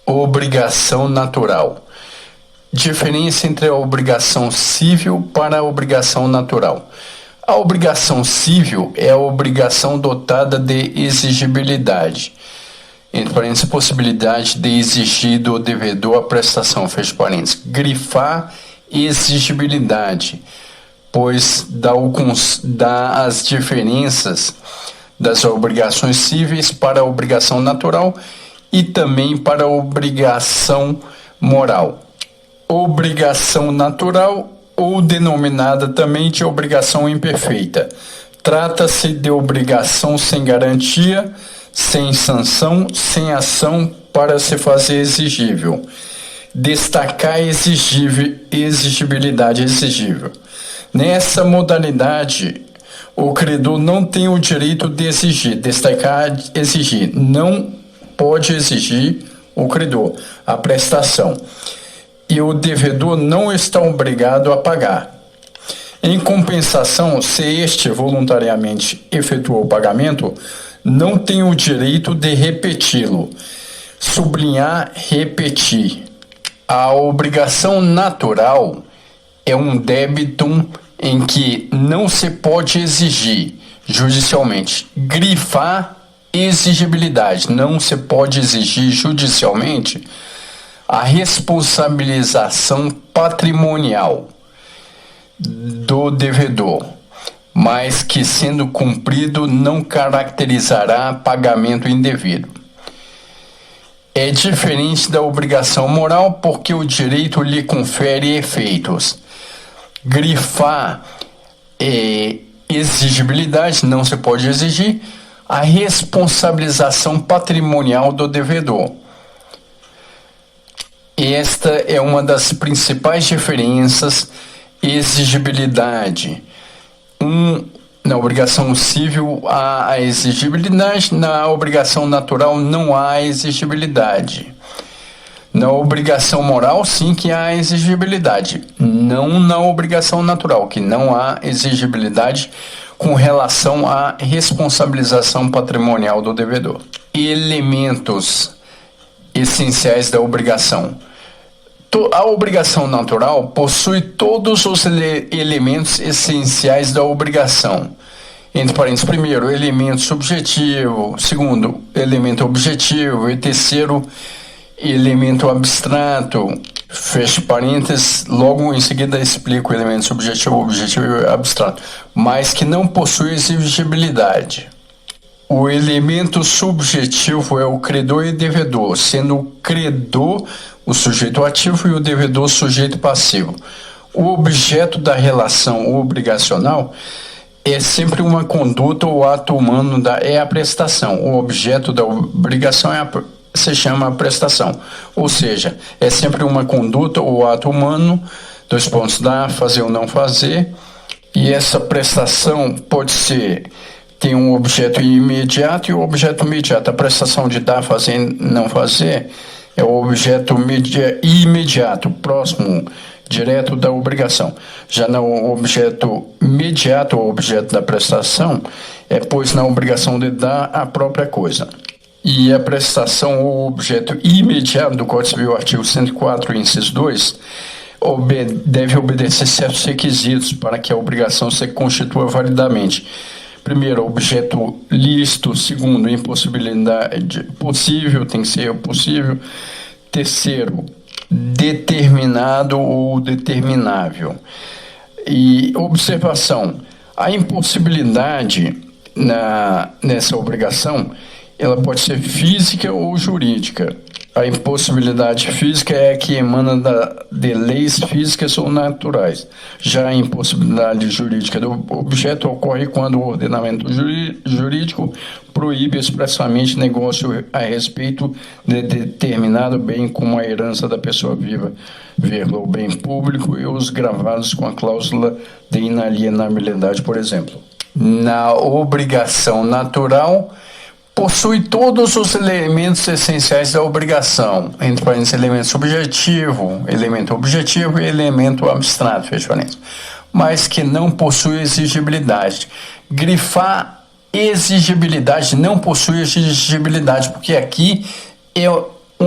Obrigação natural. Diferença entre a obrigação civil para a obrigação natural. A obrigação civil é a obrigação dotada de exigibilidade, entre parênteses, possibilidade de exigir do devedor a prestação, fecha parênteses. Grifar exigibilidade, pois dá as diferenças das obrigações cíveis para a obrigação natural e também para a obrigação moral. Obrigação natural, ou denominada também de obrigação imperfeita. Trata-se de obrigação sem garantia, sem sanção, sem ação para se fazer exigível. Destacar exigibilidade exigível. Nessa modalidade, o credor não tem o direito de exigir. Destacar exigir. Não pode exigir o credor a prestação. E o devedor não está obrigado a pagar. Em compensação, se este voluntariamente efetuou o pagamento, não tem o direito de repeti-lo. Sublinhar, repetir. A obrigação natural é um débitum em que não se pode exigir judicialmente. Grifar exigibilidade. Não se pode exigir judicialmente a responsabilização patrimonial do devedor, mas que, sendo cumprido, não caracterizará pagamento indevido. É diferente da obrigação moral porque o direito lhe confere efeitos. Grifar exigibilidade, não se pode exigir a responsabilização patrimonial do devedor. Esta é uma das principais diferenças. Exigibilidade. Na obrigação civil há a exigibilidade, na obrigação natural não há exigibilidade. Na obrigação moral, sim que há exigibilidade. Não na obrigação natural, que não há exigibilidade com relação à responsabilização patrimonial do devedor. Elementos essenciais da obrigação. A obrigação natural possui todos os elementos essenciais da obrigação. Entre parênteses, primeiro, elemento subjetivo, segundo, elemento objetivo e terceiro, elemento abstrato. Fecha parênteses, logo em seguida explico o elemento subjetivo, objetivo e abstrato, mas que não possui exigibilidade. O elemento subjetivo é o credor e devedor, sendo o credor o sujeito ativo e o devedor o sujeito passivo. O objeto da relação obrigacional é sempre uma conduta ou ato humano, é a prestação. O objeto da obrigação se chama prestação, ou seja, é sempre uma conduta ou ato humano, dois pontos, dar, fazer ou não fazer, e essa prestação pode ser, tem um objeto imediato e o objeto imediato. A prestação de dar, fazer e não fazer é o objeto imediato, próximo, direto da obrigação. Já no objeto imediato, o objeto da prestação, pois na obrigação de dar a própria coisa. E a prestação ou objeto imediato do Código Civil, artigo 104, inciso 2, deve obedecer certos requisitos para que a obrigação se constitua validamente. Primeiro, objeto lícito. Segundo, impossibilidade possível, tem que ser possível. Terceiro, determinado ou determinável. E observação, a impossibilidade nessa obrigação, ela pode ser física ou jurídica. A impossibilidade física é a que emana de leis físicas ou naturais. Já a impossibilidade jurídica do objeto ocorre quando o ordenamento jurídico proíbe expressamente negócio a respeito de determinado bem, como a herança da pessoa viva, o bem público e os gravados com a cláusula de inalienabilidade, por exemplo. Na obrigação natural, possui todos os elementos essenciais da obrigação, entre parênteses, elemento subjetivo, elemento objetivo e elemento abstrato, fecha parênteses, mas que não possui exigibilidade. Grifar exigibilidade, não possui exigibilidade, porque aqui é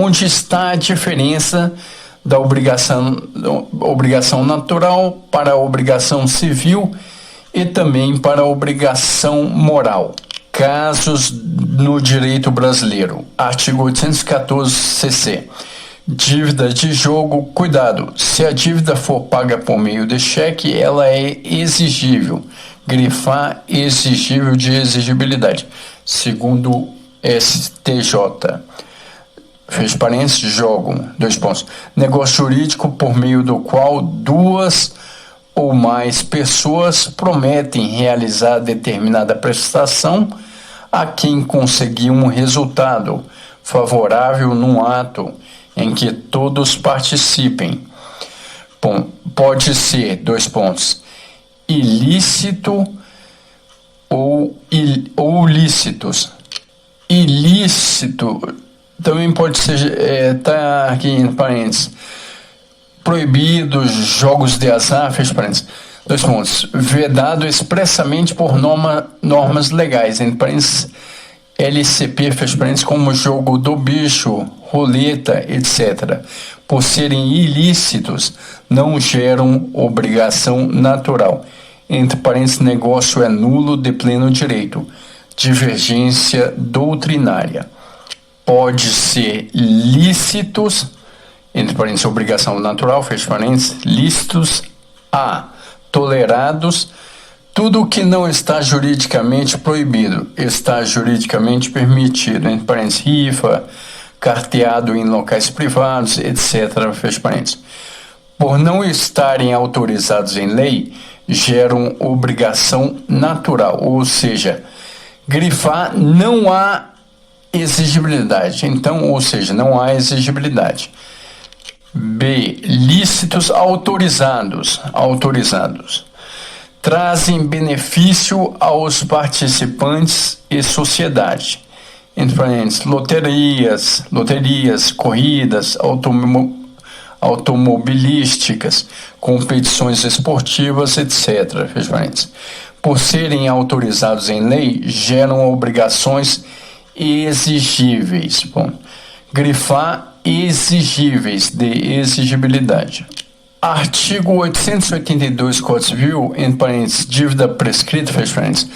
onde está a diferença da obrigação natural para a obrigação civil e também para a obrigação moral. Casos no direito brasileiro. Artigo 814 CC. Dívida de jogo. Cuidado, se a dívida for paga por meio de cheque, ela é exigível. Grifar exigível de exigibilidade, segundo STJ. Fecha parênteses, jogo, 2 pontos. Negócio jurídico por meio do qual duas ou mais pessoas prometem realizar determinada prestação a quem conseguir um resultado favorável num ato em que todos participem. Bom, pode ser, 2 pontos, ilícito ou lícitos. Ilícito também pode ser, tá aqui em parênteses, proibidos, jogos de azar, fecha parênteses. 2 pontos, vedado expressamente por normas legais, entre parênteses, LCP, fecha parênteses, como jogo do bicho, roleta, etc. Por serem ilícitos, não geram obrigação natural. Entre parênteses, negócio é nulo de pleno direito. Divergência doutrinária. Pode ser lícitos, entre parênteses, obrigação natural, fecha parênteses, lícitos a tolerados, tudo que não está juridicamente proibido está juridicamente permitido, entre parênteses, rifa, carteado em locais privados, etc., fecha parênteses. Por não estarem autorizados em lei, geram obrigação natural, ou seja, grifar não há exigibilidade. Então, ou seja, não há exigibilidade. B. Lícitos autorizados. Trazem benefício aos participantes e sociedade. Entre parênteses, loterias, corridas, automobilísticas, competições esportivas, etc. Fecha parênteses. Por serem autorizados em lei, geram obrigações exigíveis. Bom, grifar exigíveis de exigibilidade. Artigo 882 Código Civil, entre parênteses, dívida prescrita, fecha parênteses.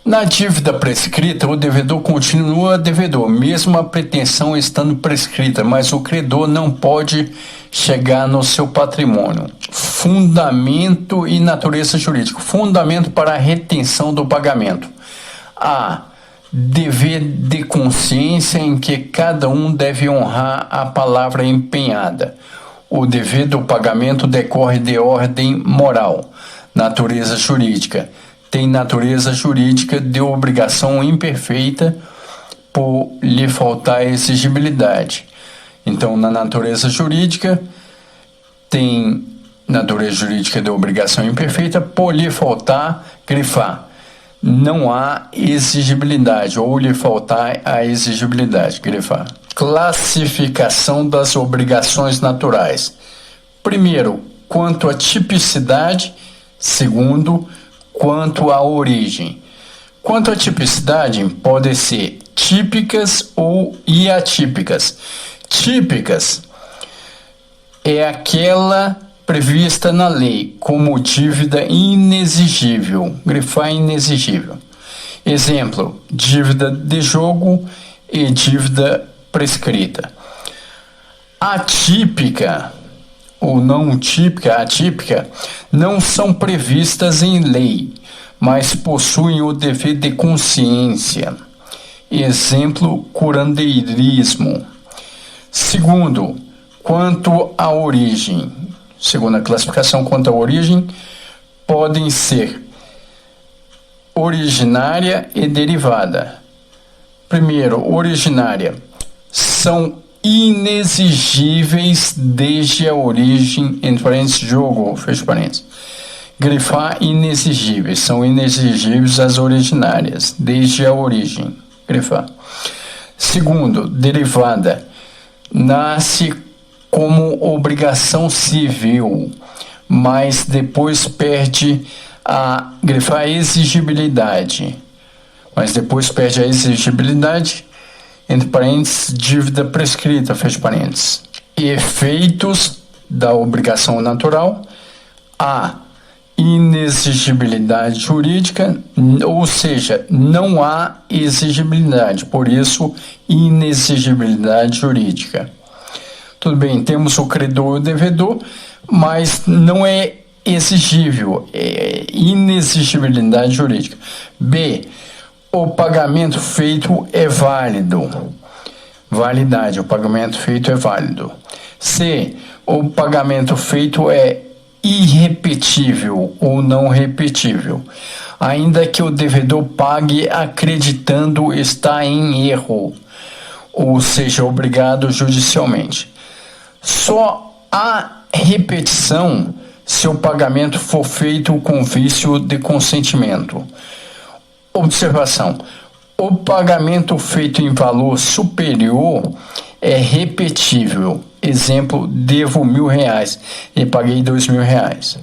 Na dívida prescrita, o devedor continua devedor, mesmo a pretensão estando prescrita, mas o credor não pode chegar no seu patrimônio. Fundamento e natureza jurídica. Fundamento para a retenção do pagamento. A. Dever de consciência em que cada um deve honrar a palavra empenhada. O dever do pagamento decorre de ordem moral. Natureza jurídica. Tem natureza jurídica de obrigação imperfeita por lhe faltar exigibilidade. Então, na natureza jurídica, tem natureza jurídica de obrigação imperfeita por lhe faltar, grifar. Não há exigibilidade, ou lhe faltar a exigibilidade, grifar. Classificação das obrigações naturais. Primeiro, quanto à tipicidade. Segundo, quanto à origem. Quanto à tipicidade, podem ser típicas ou atípicas. Típicas é aquela prevista na lei como dívida inexigível, grifar inexigível. Exemplo, dívida de jogo e dívida prescrita. Atípica ou não típica, atípica, não são previstas em lei, mas possuem o dever de consciência. Exemplo, curandeirismo. Segundo, quanto à origem. Segunda classificação, quanto à origem, podem ser originária e derivada. Primeiro, originária. São inexigíveis desde a origem, entre parênteses, jogo, fecha parênteses. Grifar inexigíveis. São inexigíveis as originárias, desde a origem. Grifar. Segundo, derivada. Nasce como obrigação civil, mas depois perde a exigibilidade. entre parênteses, dívida prescrita, fecha parênteses. Efeitos da obrigação natural: a inexigibilidade jurídica, ou seja, não há exigibilidade, por isso, inexigibilidade jurídica. Tudo bem, temos o credor e o devedor, mas não é exigível, é inexigibilidade jurídica. B, o pagamento feito é válido. Validade, o pagamento feito é válido. C, o pagamento feito é irrepetível ou não repetível, ainda que o devedor pague acreditando estar em erro, ou seja, obrigado judicialmente. Só há repetição se o pagamento for feito com vício de consentimento. Observação: o pagamento feito em valor superior é repetível. Exemplo, devo R$1.000 e paguei R$2.000.